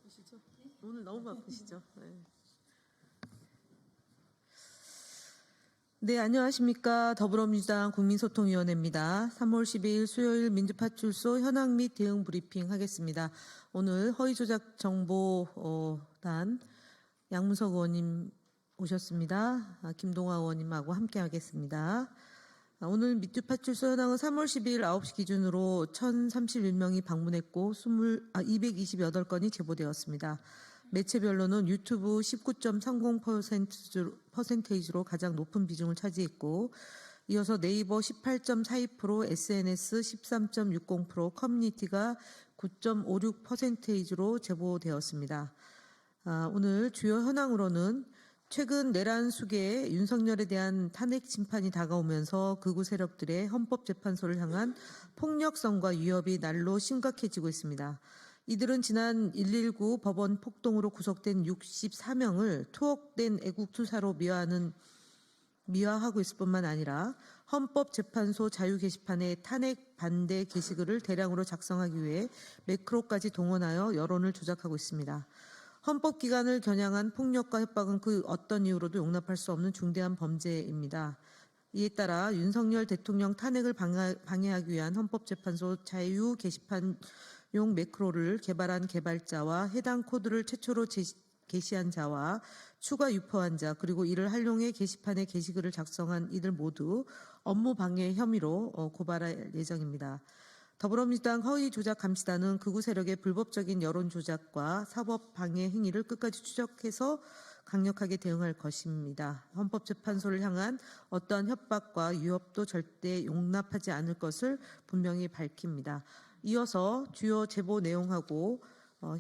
바쁘시죠? 오늘 너무 바쁘시죠? 네. 네, 안녕하십니까. 더불어민주당 국민소통위원회입니다. 3월 12일 수요일 민주파출소 현황 및 대응 브리핑 하겠습니다. 오늘 허위조작정보단 양문석 의원님 오셨습니다. 김동화 의원님하고 함께 하겠습니다. 오늘 민주파출소 현황은 3월 12일 9시 기준으로 1,031명이 방문했고 228건이 제보되었습니다. 매체별로는 유튜브 19.30%로 가장 높은 비중을 차지했고 이어서 네이버 18.42%, SNS 13.60%, 커뮤니티가 9.56%로 제보되었습니다. 오늘 주요 현황으로는 최근 내란 수계에 윤석열에 대한 탄핵 심판이 다가오면서 극우 세력들의 헌법재판소를 향한 폭력성과 위협이 날로 심각해지고 있습니다. 이들은 지난 119 법원 폭동으로 구속된 64명을 투옥된 애국투사로 미화하고 있을 뿐만 아니라 헌법재판소 자유 게시판에 탄핵 반대 게시글을 대량으로 작성하기 위해 매크로까지 동원하여 여론을 조작하고 있습니다. 헌법기관을 겨냥한 폭력과 협박은 그 어떤 이유로도 용납할 수 없는 중대한 범죄입니다. 이에 따라 윤석열 대통령 탄핵을 방해하기 위한 헌법재판소 자유 게시판용 매크로를 개발한 개발자와 해당 코드를 최초로 게시한 자와 추가 유포한 자 그리고 이를 활용해 게시판에 게시글을 작성한 이들 모두 업무방해 혐의로 고발할 예정입니다. 더불어민주당 허위조작감시단은 극우 세력의 불법적인 여론조작과 사법방해 행위를 끝까지 추적해서 강력하게 대응할 것입니다. 헌법재판소를 향한 어떠한 협박과 위협도 절대 용납하지 않을 것을 분명히 밝힙니다. 이어서 주요 제보 내용하고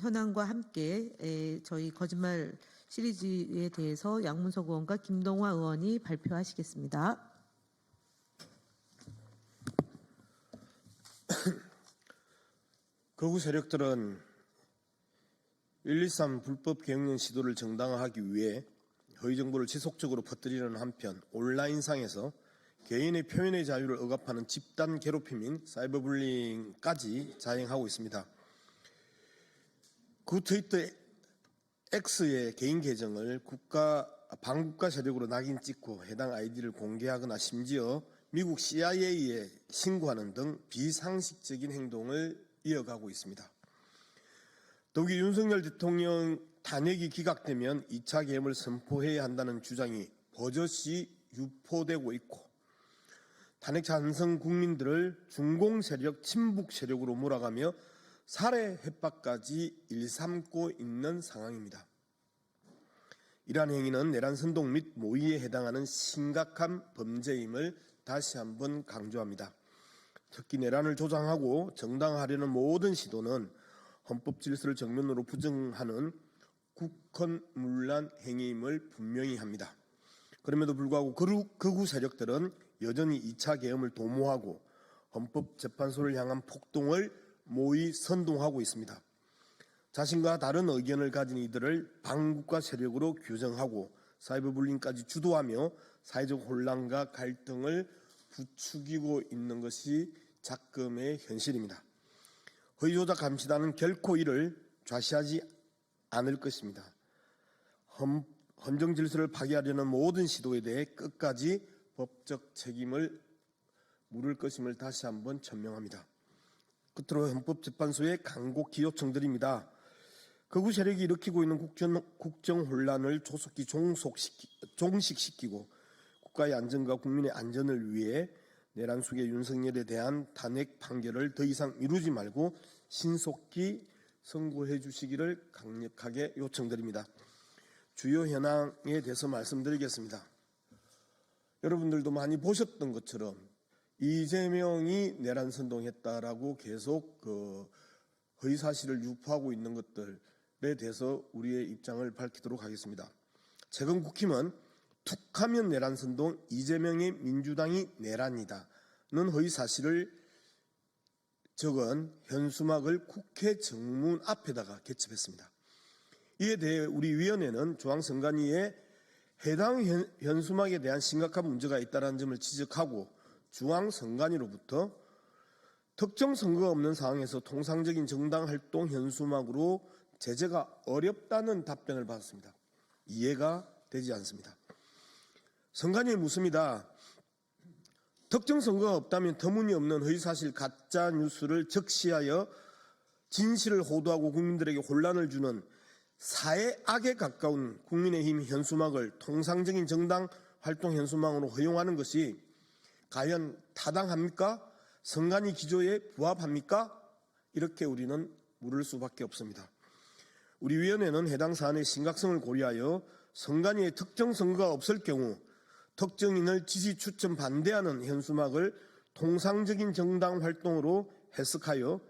현황과 함께 저희 거짓말 시리즈에 대해서 양문석 의원과 김동화 의원이 발표하시겠습니다. 극우 세력들은 123 불법 계엄령 시도를 정당화하기 위해 허위 정보를 지속적으로 퍼뜨리는 한편 온라인상에서 개인의 표현의 자유를 억압하는 집단 괴롭힘인 사이버 불링까지 자행하고 있습니다. 그 트위터 X의 개인 계정을 반국가 세력으로 낙인 찍고 해당 아이디를 공개하거나 심지어 미국 CIA에 신고하는 등 비상식적인 행동을 이어가고 있습니다. 더욱이 윤석열 대통령 탄핵이 기각되면 2차 계엄을 선포해야 한다는 주장이 버젓이 유포되고 있고 탄핵 찬성 국민들을 중공 세력, 친북 세력으로 몰아가며 살해 협박까지 일삼고 있는 상황입니다. 이러한 행위는 내란 선동 및 모의에 해당하는 심각한 범죄임을 다시 한번 강조합니다. 특히 내란을 조장하고 정당화하려는 모든 시도는 헌법 질서를 정면으로 부정하는 국헌문란 행위임을 분명히 합니다. 그럼에도 불구하고 극우 세력들은 여전히 2차 계엄을 도모하고 헌법재판소를 향한 폭동을 모의 선동하고 있습니다. 자신과 다른 의견을 가진 이들을 반국가 세력으로 규정하고 사이버 불링까지 주도하며 사회적 혼란과 갈등을 부추기고 있는 것이 작금의 현실입니다. 허위조작 감시단은 결코 이를 좌시하지 않을 것입니다. 헌정 질서를 파괴하려는 모든 시도에 대해 끝까지 법적 책임을 물을 것임을 다시 한번 천명합니다. 끝으로 헌법재판소의 간곡히 요청드립니다. 극우 세력이 일으키고 있는 국정 혼란을 조속히 종식시키고 국가의 안전과 국민의 안전을 위해 내란 수계 윤석열에 대한 탄핵 판결을 더 이상 미루지 말고 신속히 선고해 주시기를 강력하게 요청드립니다. 주요 현황에 대해서 말씀드리겠습니다. 여러분들도 많이 보셨던 것처럼 이재명이 내란 선동했다라고 계속 허위 사실을 유포하고 있는 것들에 대해서 우리의 입장을 밝히도록 하겠습니다. 최근 국힘은 툭하면 내란 선동, 이재명의 민주당이 내란이다는 허위 사실을 적은 현수막을 국회 정문 앞에다가 개첩했습니다. 이에 대해 우리 위원회는 중앙선관위에 해당 현수막에 대한 심각한 문제가 있다는 점을 지적하고 중앙선관위로부터 특정 선거가 없는 상황에서 통상적인 정당 활동 현수막으로 제재가 어렵다는 답변을 받았습니다. 이해가 되지 않습니다. 선관위에 묻습니다. 특정 선거가 없다면 터무니없는 허위사실 가짜뉴스를 적시하여 진실을 호도하고 국민들에게 혼란을 주는 사회악에 가까운 국민의힘 현수막을 통상적인 정당 활동 현수막으로 허용하는 것이 과연 타당합니까? 선관위 기조에 부합합니까? 이렇게 우리는 물을 수밖에 없습니다. 우리 위원회는 해당 사안의 심각성을 고려하여 선관위에 특정 선거가 없을 경우 특정인을 지지, 추천, 반대하는 현수막을 통상적인 정당 활동으로 해석하여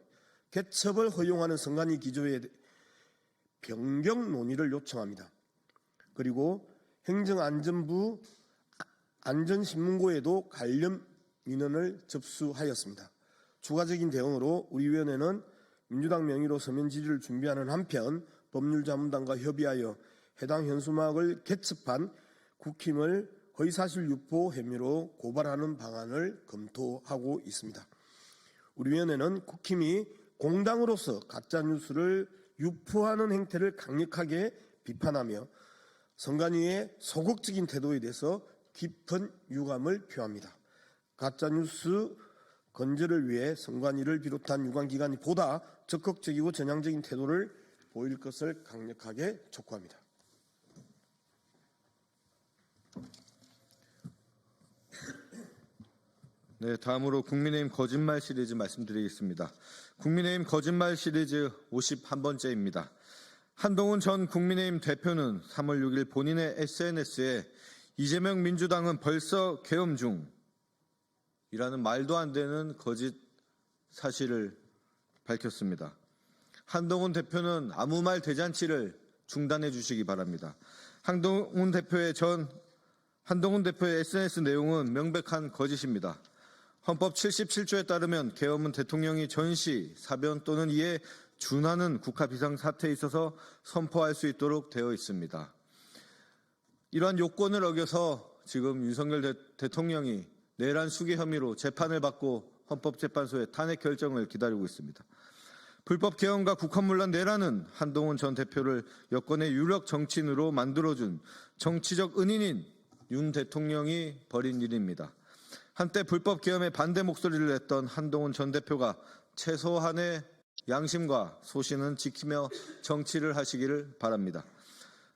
개첩을 허용하는 선관위 기조에 변경 논의를 요청합니다. 그리고 행정안전부 안전신문고에도 관련 민원을 접수하였습니다. 추가적인 대응으로 우리 위원회는 민주당 명의로 서면 질의를 준비하는 한편 법률자문단과 협의하여 해당 현수막을 개첩한 국힘을 허위사실 유포 혐의로 고발하는 방안을 검토하고 있습니다. 우리 위원회는 국힘이 공당으로서 가짜뉴스를 유포하는 행태를 강력하게 비판하며 선관위의 소극적인 태도에 대해서 깊은 유감을 표합니다. 가짜뉴스 건재를 위해 선관위를 비롯한 유관기관이 보다 적극적이고 전향적인 태도를 보일 것을 강력하게 촉구합니다. 네, 다음으로 국민의힘 거짓말 시리즈 말씀드리겠습니다. 국민의힘 거짓말 시리즈 51번째입니다. 한동훈 전 국민의힘 대표는 3월 6일 본인의 SNS에 이재명 민주당은 벌써 계엄 중이라는 말도 안 되는 거짓 사실을 밝혔습니다. 한동훈 대표는 아무 말 대잔치를 중단해 주시기 바랍니다. 한동훈 대표의 SNS 내용은 명백한 거짓입니다. 헌법 77조에 따르면 계엄은 대통령이 전시, 사변 또는 이에 준하는 국가 비상사태에 있어서 선포할 수 있도록 되어 있습니다. 이러한 요건을 어겨서 지금 윤석열 대통령이 내란 수괴 혐의로 재판을 받고 헌법재판소의 탄핵 결정을 기다리고 있습니다. 불법 계엄과 국헌문란 내란은 한동훈 전 대표를 여권의 유력 정치인으로 만들어준 정치적 은인인 윤 대통령이 벌인 일입니다. 한때 불법 계엄에 반대 목소리를 냈던 한동훈 전 대표가 최소한의 양심과 소신은 지키며 정치를 하시기를 바랍니다.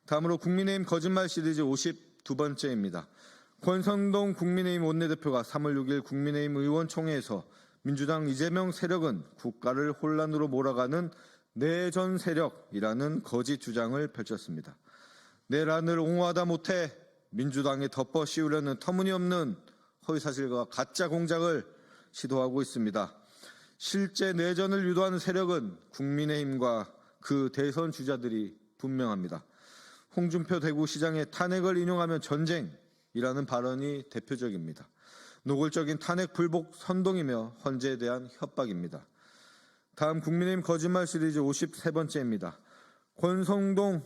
다음으로 국민의힘 거짓말 시리즈 52번째입니다. 권성동 국민의힘 원내대표가 3월 6일 국민의힘 의원총회에서 민주당 이재명 세력은 국가를 혼란으로 몰아가는 내전 세력이라는 거짓 주장을 펼쳤습니다. 내란을 옹호하다 못해 민주당에 덮어 씌우려는 터무니없는 허위사실과 가짜 공작을 시도하고 있습니다. 실제 내전을 유도하는 세력은 국민의힘과 그 대선 주자들이 분명합니다. 홍준표 대구시장의 탄핵을 인용하면 전쟁이라는 발언이 대표적입니다. 노골적인 탄핵 불복 선동이며 헌재에 대한 협박입니다. 다음 국민의힘 거짓말 시리즈 53번째입니다. 권성동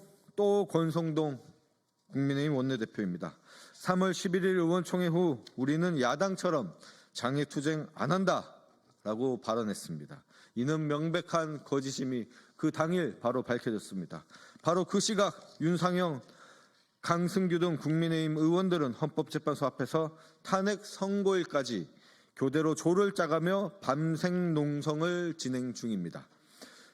국민의힘 원내대표입니다. 3월 11일 의원총회 후 우리는 야당처럼 장애투쟁 안 한다라고 발언했습니다. 이는 명백한 거짓임이 그 당일 바로 밝혀졌습니다. 바로 그 시각 윤상영, 강승규 등 국민의힘 의원들은 헌법재판소 앞에서 탄핵 선고일까지 교대로 조를 짜가며 밤생 농성을 진행 중입니다.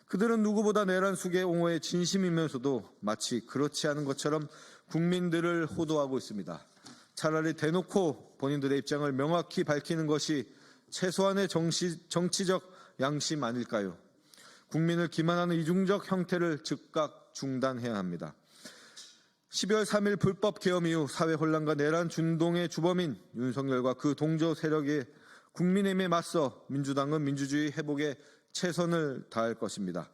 그들은 누구보다 내란 수괴 옹호에 진심이면서도 마치 그렇지 않은 것처럼 국민들을 호도하고 있습니다. 차라리 대놓고 본인들의 입장을 명확히 밝히는 것이 최소한의 정치적 양심 아닐까요? 국민을 기만하는 이중적 형태를 즉각 중단해야 합니다. 12월 3일 불법 계엄 이후 사회 혼란과 내란 준동의 주범인 윤석열과 그 동조 세력의 국민의힘에 맞서 민주당은 민주주의 회복에 최선을 다할 것입니다.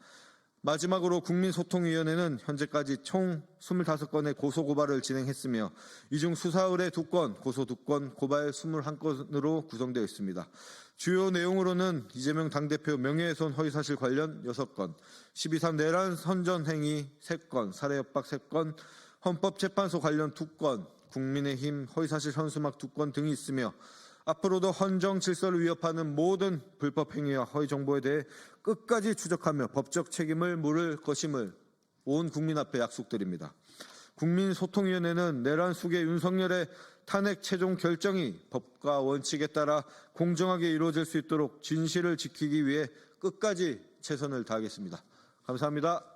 마지막으로 국민소통위원회는 현재까지 총 25건의 고소고발을 진행했으며 이 중 수사 의뢰 2건, 고소 2건, 고발 21건으로 구성되어 있습니다. 주요 내용으로는 이재명 당대표 명예훼손 허위사실 관련 6건, 12.3 내란 선전행위 3건, 살해협박 3건, 헌법재판소 관련 2건, 국민의힘 허위사실 현수막 2건 등이 있으며 앞으로도 헌정 질서를 위협하는 모든 불법 행위와 허위 정보에 대해 끝까지 추적하며 법적 책임을 물을 것임을 온 국민 앞에 약속드립니다. 국민소통위원회는 내란 수계 윤석열의 탄핵 최종 결정이 법과 원칙에 따라 공정하게 이루어질 수 있도록 진실을 지키기 위해 끝까지 최선을 다하겠습니다. 감사합니다.